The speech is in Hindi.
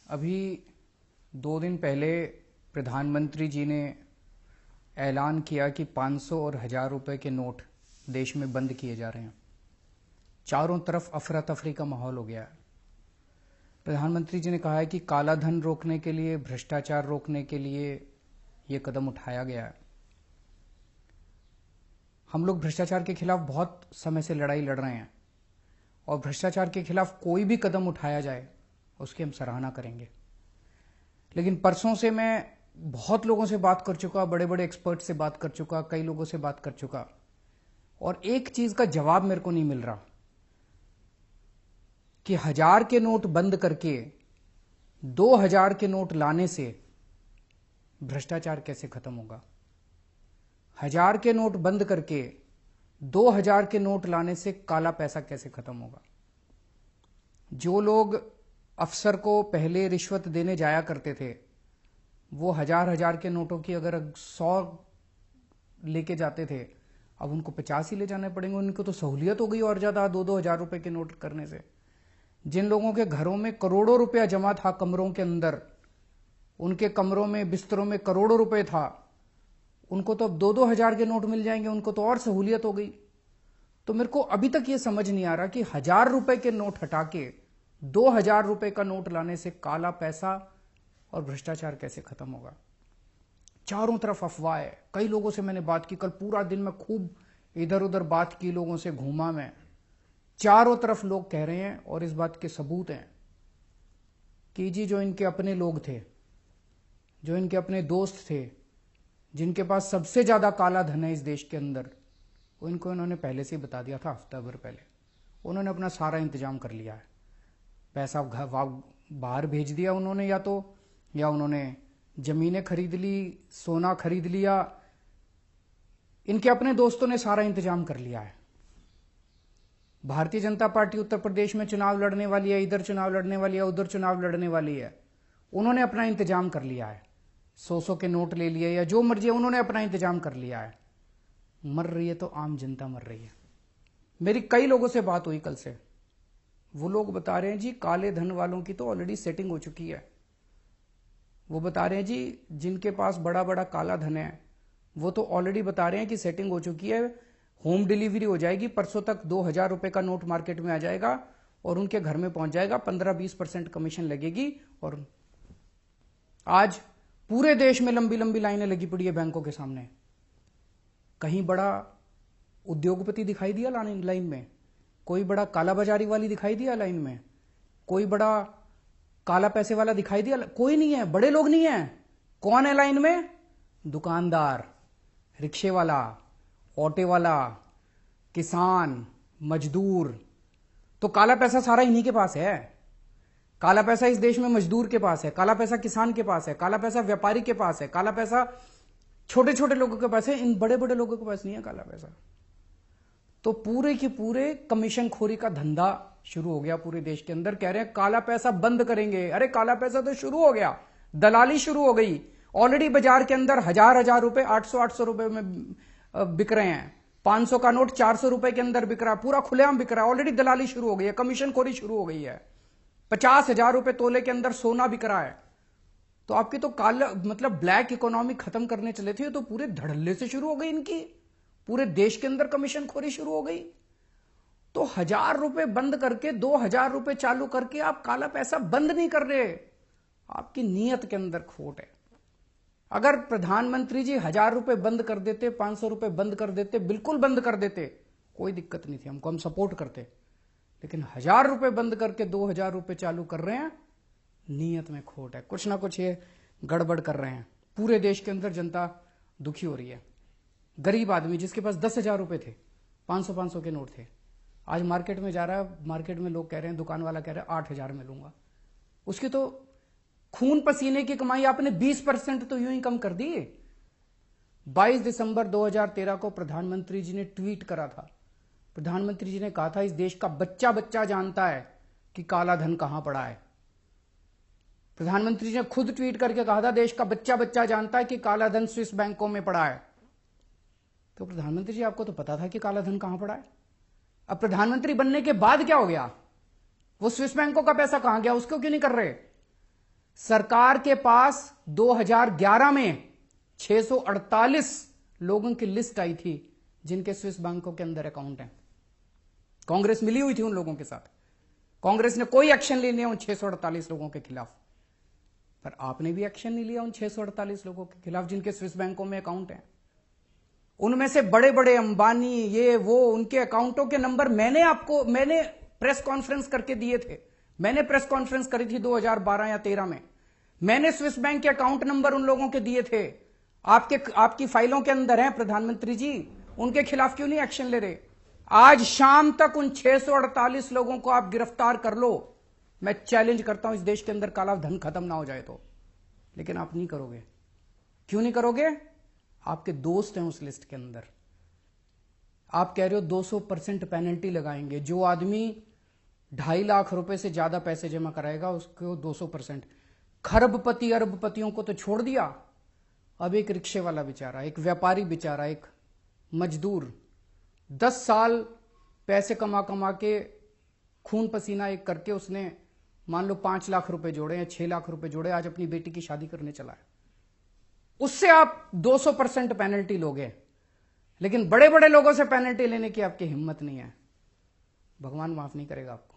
अभी 2 दिन पहले प्रधानमंत्री जी ने ऐलान किया कि 500 और 1000 रुपए के नोट देश में बंद किए जा रहे हैं। चारों तरफ अफरा तफरी का माहौल हो गया है। प्रधानमंत्री जी ने कहा है कि काला धन रोकने के लिए, भ्रष्टाचार रोकने के लिए ये कदम उठाया गया है। हम लोग भ्रष्टाचार के खिलाफ बहुत समय से लड़ाई लड़ रहे हैं और भ्रष्टाचार के खिलाफ कोई भी कदम उठाया जाए उसकी हम सराहना करेंगे। लेकिन परसों से मैं बहुत लोगों से बात कर चुका, बड़े बड़े एक्सपर्ट से बात कर चुका, कई लोगों से बात कर चुका, और एक चीज का जवाब मेरे को नहीं मिल रहा कि 1000 के नोट बंद करके 2000 के नोट लाने से भ्रष्टाचार कैसे खत्म होगा। 1000 के नोट बंद करके 2000 के नोट लाने से काला पैसा कैसे खत्म होगा। जो लोग अफसर को पहले रिश्वत देने जाया करते थे, वो 1000 के नोटों की अगर 100 लेके जाते थे, अब उनको 50 ही ले जाने पड़ेंगे। उनको तो सहूलियत हो गई और ज्यादा 2-2 हजार रुपए के नोट करने से। जिन लोगों के घरों में करोड़ों रुपया जमा था कमरों के अंदर, उनके कमरों में, बिस्तरों में करोड़ों रुपए था, उनको तो अब 2-2 हजार के नोट मिल जाएंगे, उनको तो और सहूलियत हो गई। तो मेरे को अभी तक ये समझ नहीं आ रहा कि 1000 रुपए के नोट हटा के 2000 रुपए का नोट लाने से काला पैसा और भ्रष्टाचार कैसे खत्म होगा। चारों तरफ अफवाह है। कई लोगों से मैंने बात की, कल पूरा दिन में खूब इधर उधर बात की, लोगों से घूमा मैं। चारों तरफ लोग कह रहे हैं और इस बात के सबूत हैं कि जी जो इनके अपने लोग थे, जो इनके अपने दोस्त थे, जिनके पास सबसे ज्यादा काला धन है इस देश के अंदर, उनको इन्होंने पहले से ही बता दिया था, हफ्ता भर पहले। उन्होंने अपना सारा इंतजाम कर लिया है। पैसा बाहर भेज दिया उन्होंने, या उन्होंने जमीनें खरीद ली, सोना खरीद लिया। इनके अपने दोस्तों ने सारा इंतजाम कर लिया है। भारतीय जनता पार्टी उत्तर प्रदेश में चुनाव लड़ने वाली है, इधर चुनाव लड़ने वाली है, उधर चुनाव लड़ने वाली है। उन्होंने अपना इंतजाम कर लिया है। 100 के नोट ले लिए या जो मर्जी है, उन्होंने अपना इंतजाम कर लिया है। मर रही है तो आम जनता मर रही है। मेरी कई लोगों से बात हुई कल से, वो लोग बता रहे हैं जी काले धन वालों की तो ऑलरेडी सेटिंग हो चुकी है। वो बता रहे हैं जी जिनके पास बड़ा बड़ा काला धन है वो तो ऑलरेडी बता रहे हैं कि सेटिंग हो चुकी है, होम डिलीवरी हो जाएगी, परसों तक 2000 रुपए का नोट मार्केट में आ जाएगा और उनके घर में पहुंच जाएगा, 15-20% कमीशन लगेगी। और आज पूरे देश में लंबी लंबी लाइनें लगी पड़ी है बैंकों के सामने। कहीं बड़ा उद्योगपति दिखाई दिया लाइन में? कोई बड़ा काला बाजारी वाली दिखाई दिया लाइन में? कोई बड़ा काला पैसे वाला दिखाई दिया? कोई नहीं है, बड़े लोग नहीं है। कौन है लाइन में? दुकानदार, रिक्शे वाला, ऑटो वाला, किसान, मजदूर। तो काला पैसा सारा इन्हीं के पास है। काला पैसा इस देश में मजदूर के पास है, काला पैसा किसान के पास है, काला पैसा व्यापारी के पास है, काला पैसा छोटे छोटे लोगों के पास है। इन बड़े बड़े लोगों के पास नहीं है काला पैसा। तो पूरे के पूरे कमीशन खोरी का धंधा शुरू हो गया पूरे देश के अंदर। कह रहे हैं काला पैसा बंद करेंगे। अरे काला पैसा तो शुरू हो गया, दलाली शुरू हो गई। ऑलरेडी बाजार के अंदर 1000 रुपए 800 रुपए में बिक रहे हैं। 500 का नोट 400 रुपए के अंदर बिक रहा है, पूरा खुलेआम बिक रहा है। ऑलरेडी दलाली शुरू हो गई है, कमीशन खोरी शुरू हो गई है। 50,000 रुपए तोले के अंदर सोना बिक रहा है। तो आपकी तो काला मतलब ब्लैक इकोनॉमी खत्म करने चले थे तो पूरे धड़ल्ले से शुरू हो गई इनकी। पूरे देश के अंदर कमीशन खोरी शुरू हो गई। तो 1000 रुपए बंद करके 2000 रुपए चालू करके आप काला पैसा बंद नहीं कर रहे। आपकी नीयत के अंदर खोट है। अगर प्रधानमंत्री जी 1000 रुपए बंद कर देते, 500 रुपए बंद कर देते, बिल्कुल बंद कर देते, कोई दिक्कत नहीं थी, हमको, हम सपोर्ट करते। लेकिन 1000 रुपए बंद करके 2000 रुपए चालू कर रहे हैं, नीयत में खोट है। कुछ ना कुछ ये गड़बड़ कर रहे हैं। पूरे देश के अंदर जनता दुखी हो रही है। गरीब आदमी जिसके पास 10,000 रुपए थे, 500 के नोट थे, आज मार्केट में जा रहा है, मार्केट में लोग कह रहे हैं, दुकान वाला कह रहा है 8,000 में लूंगा। उसकी तो खून पसीने की कमाई आपने 20% तो यूं ही कम कर दी। 22 दिसंबर 2013 को प्रधानमंत्री जी ने ट्वीट करा था। प्रधानमंत्री जी ने कहा था इस देश का बच्चा बच्चा जानता है कि काला धन कहां पड़ा है। प्रधानमंत्री जी ने खुद ट्वीट करके कहा था देश का बच्चा बच्चा जानता है कि काला धन स्विस बैंकों में पड़ा है। तो प्रधानमंत्री जी आपको तो पता था कि काला धन कहां पड़ा है। अब प्रधानमंत्री बनने के बाद क्या हो गया? वो स्विस बैंकों का पैसा कहां गया? उसको क्यों नहीं कर रहे? सरकार के पास 2011 में 648 लोगों की लिस्ट आई थी जिनके स्विस बैंकों के अंदर अकाउंट हैं। कांग्रेस मिली हुई थी उन लोगों के साथ। कांग्रेस ने कोई एक्शन नहीं लिया उन 648 लोगों के खिलाफ, पर आपने भी एक्शन नहीं लिया उन 648 लोगों के खिलाफ जिनके स्विस बैंकों में अकाउंट हैं। उनमें से बड़े बड़े अंबानी, ये वो, उनके अकाउंटों के नंबर मैंने प्रेस कॉन्फ्रेंस करके दिए थे। मैंने प्रेस कॉन्फ्रेंस करी थी 2012 या 13 में। मैंने स्विस बैंक के अकाउंट नंबर उन लोगों के दिए थे। आपकी फाइलों के अंदर है प्रधानमंत्री जी। उनके खिलाफ क्यों नहीं एक्शन ले रहे? आज शाम तक उन 648 लोगों को आप गिरफ्तार कर लो। मैं चैलेंज करता हूं इस देश के अंदर काला धन खत्म ना हो जाए तो। लेकिन आप नहीं करोगे। क्यों नहीं करोगे? आपके दोस्त हैं उस लिस्ट के अंदर। आप कह रहे हो 200% पेनल्टी लगाएंगे। जो आदमी 2.5 लाख रुपए से ज्यादा पैसे जमा कराएगा उसको 200%। खरबपति अरबपतियों को तो छोड़ दिया, अब एक रिक्शे वाला बेचारा, एक व्यापारी बेचारा, एक मजदूर 10 साल पैसे कमा कमा के खून पसीना एक करके उसने मान लो 5 लाख रुपए जोड़े या 6 लाख रुपए जोड़े, आज अपनी बेटी की शादी करने चला है। उससे आप 200% पेनल्टी लोगे, लेकिन बड़े बड़े लोगों से पेनल्टी लेने की आपकी हिम्मत नहीं है। भगवान माफ नहीं करेगा आपको।